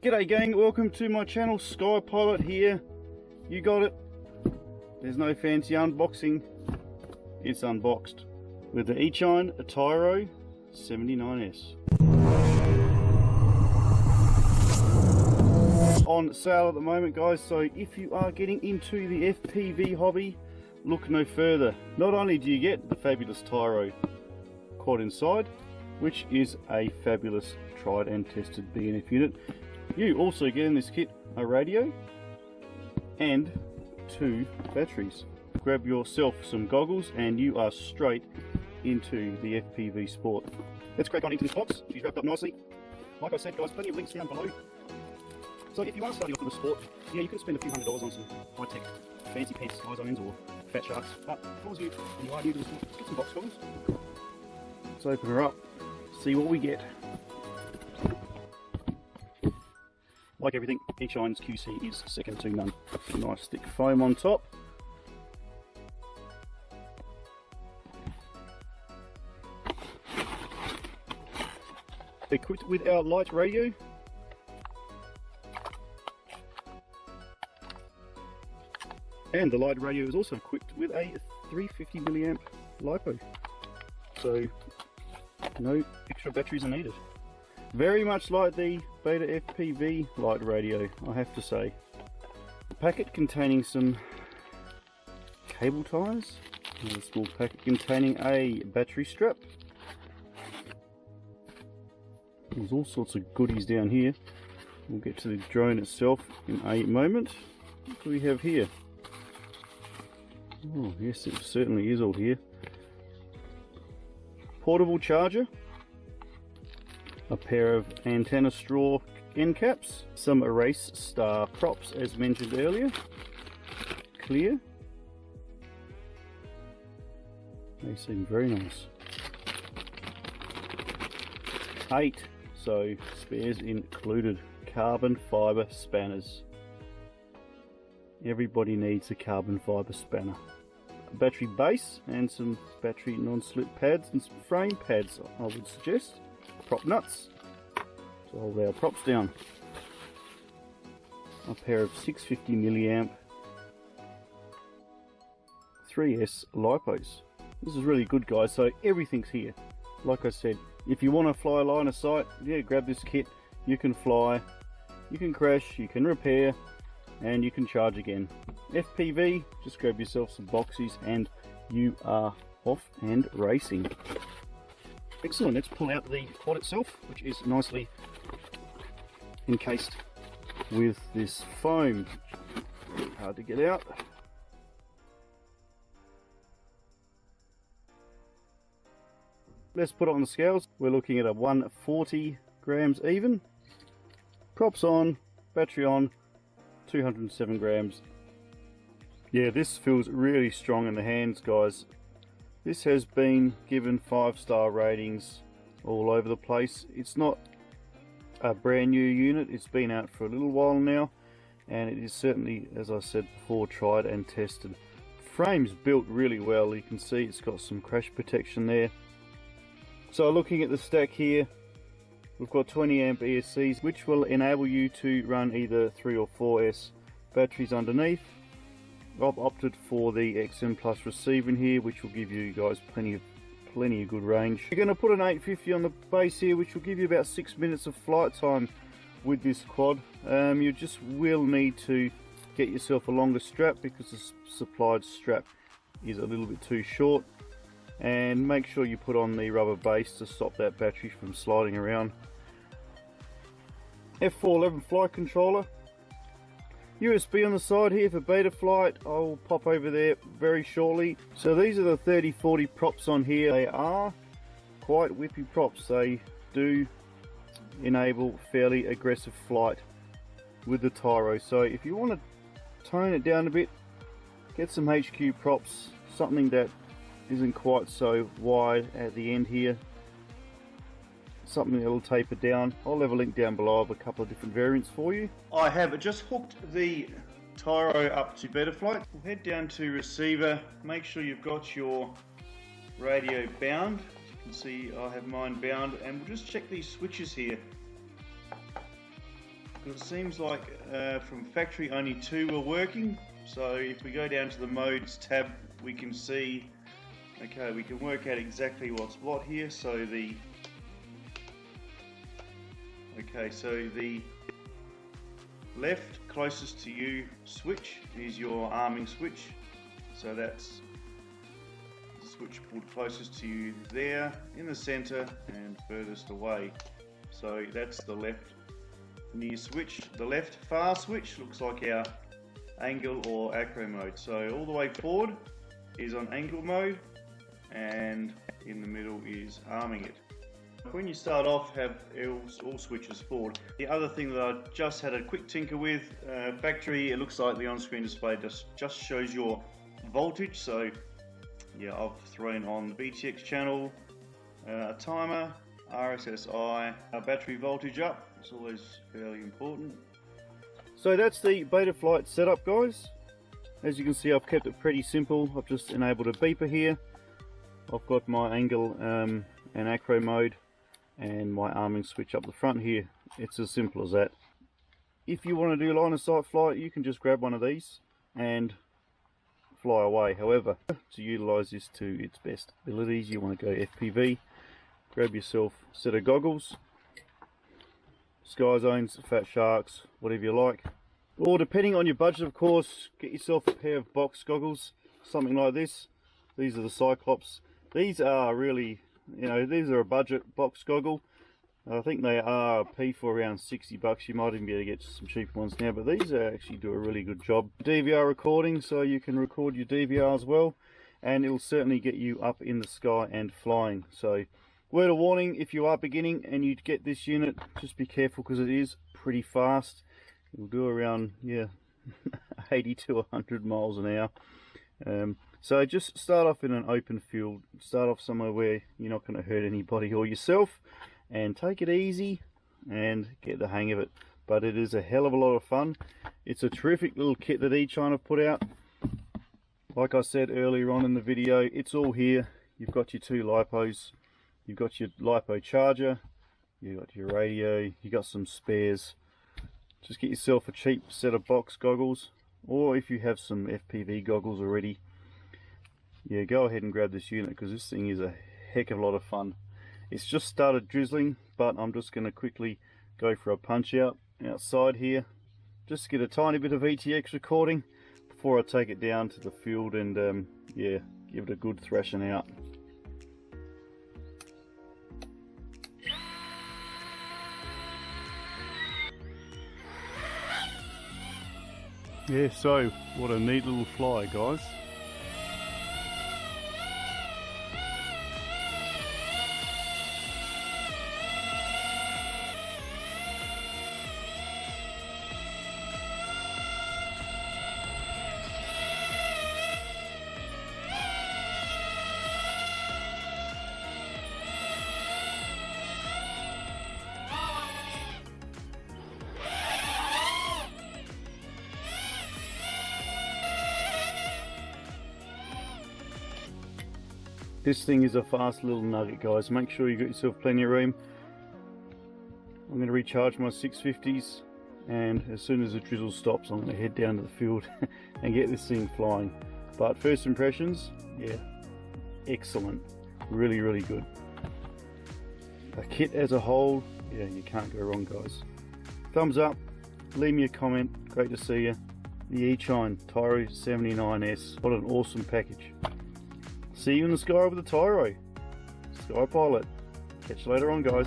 G'day gang, welcome to my channel. Sky Pilot here. You got it. There's no fancy unboxing. It's unboxed with the Eachine Tyro 79S. On sale at the moment guys, so if you are getting into the FPV hobby, look no further. Not only do you get the fabulous Tyro quad inside, which is a fabulous tried and tested BNF unit, you also get in this kit a radio and 2 batteries. Grab yourself some goggles and you are straight into the FPV sport. Let's crack on into this box. She's wrapped up nicely. Like I said guys, plenty of links down below. So if you are starting off with a sport, yeah, you can spend a few $100s on some high-tech fancy pants, eyes on ends or fat sharks. But as long as you are new to the sport, let's get some box goggles. Let's open her up, see what we get. Like everything, Eachine's QC is second to none. Nice thick foam on top. Equipped with our light radio. And the light radio is also equipped with a 350 milliamp LiPo. So no extra batteries are needed. Very much like the Beta FPV light radio, I have to say. A packet containing some cable ties, and a small packet containing a battery strap. There's all sorts of goodies down here. We'll get to the drone itself in a moment. What do we have here? Oh yes, it certainly is all here. Portable charger. A pair of antenna straw end caps, some Erase Star props as mentioned earlier, clear, they seem very nice, 8, so spares included, carbon fibre spanners, everybody needs a carbon fibre spanner, a battery base and some battery non-slip pads and some frame pads I would suggest. Prop nuts to hold our props down, a pair of 650 milliamp 3S LiPos. This is really good guys, so everything's here. Like I said, if you want to fly line of sight, yeah, grab this kit. You can fly, you can crash, you can repair, and you can charge again. FPV, just grab yourself some boxies and you are off and racing. Excellent, let's pull out the quad itself, which is nicely encased with this foam. Hard to get out. Let's put it on the scales. We're looking at a 140 grams even. Props on, battery on, 207 grams. Yeah, this feels really strong in the hands, guys. This has been given 5-star ratings all over the place. It's not a brand new unit, it's been out for a little while now, and it is certainly, as I said before, tried and tested. Frame's built really well, you can see it's got some crash protection there. So looking at the stack here, we've got 20 amp ESCs, which will enable you to run either 3 or 4S batteries underneath. I've opted for the XM Plus receiver in here, which will give you guys plenty of good range. You're going to put an 850 on the base here, which will give you about 6 minutes of flight time with this quad. You just will need to get yourself a longer strap because the supplied strap is a little bit too short, and make sure you put on the rubber base to stop that battery from sliding around. F411 flight controller. USB on the side here for Betaflight. I'll pop over there very shortly. So these are the 3040 props on here. They are quite whippy props. They do enable fairly aggressive flight with the Tyro. So if you want to tone it down a bit, get some HQ props, something that isn't quite so wide at the end here, something that will taper down. I'll have a link down below of a couple of different variants for you. I have just hooked the Tyro up to Betaflight. We'll head down to receiver, make sure you've got your radio bound. As you can see, I have mine bound, and we'll just check these switches here. It seems like from factory only 2 were working. So if we go down to the modes tab, we can see, okay, we can work out exactly what's what here. So the left closest to you switch is your arming switch. So that's the switch pulled closest to you there, in the center and furthest away. So that's the left near switch. The left far switch looks like our angle or acro mode. So all the way forward is on angle mode, and in the middle is arming it. When you start off, have all switches forward. The other thing that I just had a quick tinker with, factory, it looks like the on-screen display just shows your voltage. So yeah, I've thrown on the BTX channel, a timer, RSSI, our battery voltage up. It's always fairly important. So that's the Betaflight setup, guys. As you can see, I've kept it pretty simple. I've just enabled a beeper here. I've got my angle and acro mode and my arming switch up the front here. It's as simple as that. If you want to do line of sight flight, you can just grab one of these and fly away. However, to utilize this to its best abilities, you want to go FPV. Grab yourself a set of goggles, Sky Zones, Fat Sharks, whatever you like. Or depending on your budget, of course, get yourself a pair of box goggles, something like this. These are the Cyclops. These are really, you know, these are a budget box goggle. I think they are a P for around 60 bucks. You might even be able to get some cheaper ones now, but these actually do a really good job. DVR recording, so you can record your DVR as well, and it will certainly get you up in the sky and flying. So word of warning, if you are beginning and you get this unit, just be careful because it is pretty fast. It'll do around 80 to 100 miles an hour. So just start off in an open field, start off somewhere where you're not going to hurt anybody or yourself, and take it easy and get the hang of it. But it is a hell of a lot of fun. It's a terrific little kit that Eachine have put out. Like I said earlier on in the video, it's all here. You've got your 2 lipos, you've got your lipo charger, you've got your radio, you've got some spares. Just get yourself a cheap set of box goggles, or if you have some FPV goggles already, yeah, go ahead and grab this unit because this thing is a heck of a lot of fun. It's just started drizzling, but I'm just going to quickly go for a punch out outside here, just to get a tiny bit of ETX recording before I take it down to the field and yeah, give it a good thrashing out. Yeah, so what a neat little fly, guys. This thing is a fast little nugget, guys. Make sure you got yourself plenty of room. I'm going to recharge my 650s, and as soon as the drizzle stops, I'm going to head down to the field and get this thing flying. But first impressions, yeah, excellent. Really, really good. A kit as a whole, yeah, you can't go wrong, guys. Thumbs up, leave me a comment. Great to see you. The Eachine Tyro 79S. What an awesome package. See you in the sky with the Tyro. Sky Pilot. Catch you later on, guys.